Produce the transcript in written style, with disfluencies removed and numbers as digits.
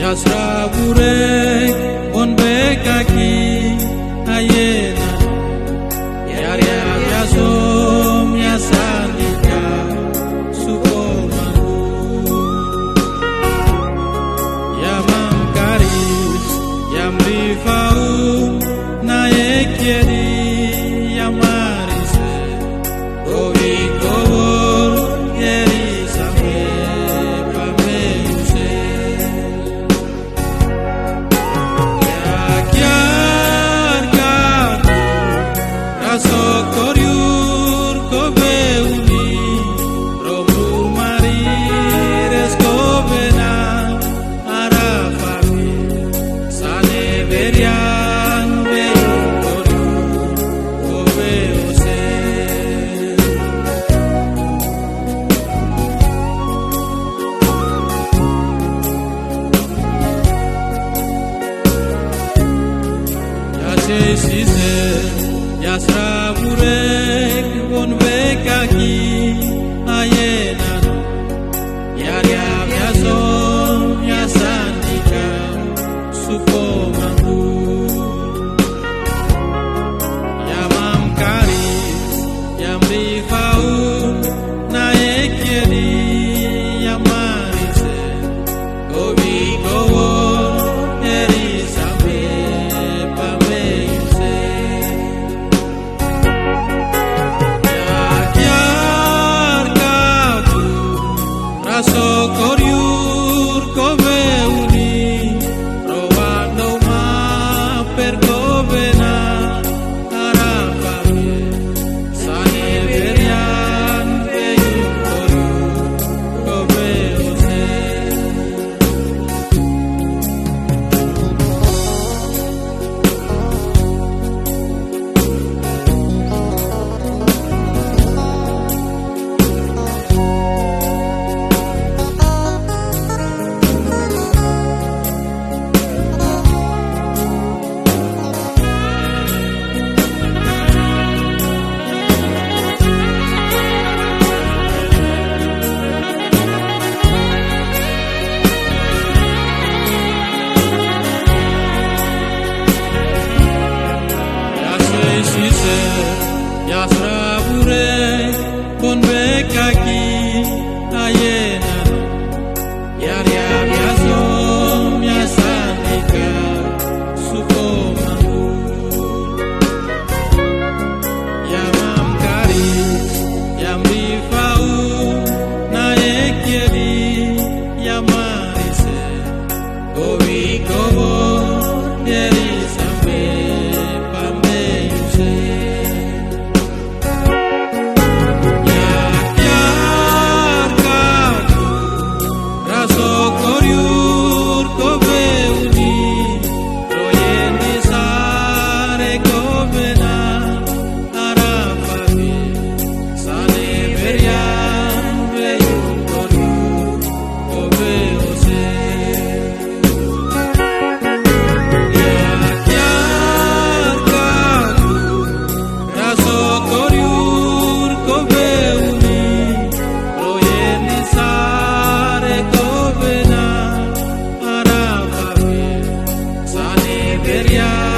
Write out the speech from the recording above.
Yasraburek on bekaki ayena Yaria yasom yasanika sukomangu Yamam karis yamrifau naekyedi yamarise Ovi kovor yerisame pameuse Yakyar kaku rasokoriur kobeuni romur marires kobena arafami sane berian beukoriur kobeuse Yasesise Yasraburek on bekaki ayena Yaria yasom yasanika sukomangu Yamam karis yamrifau naekyedi yamarise Govi govor erisame pameuse Yakyar kaku rasokoriur kobeuni Rowando ma perkobena arafame sane berian beukoriur kobeuse Yasesise Yasraburek on bekaki ayena Yaria yasom yasanika sukomangu Yamam karis yamrifau naekyedi yamarise Govi kovor yerisame pameuse Yakyar kaku rasokoriur kobeuni Royeni sare kobena arafami sane berian beukoriur kobeuse Yakyar kaku rasokoriur kobeuni Royeni sare kobena arafami sane berian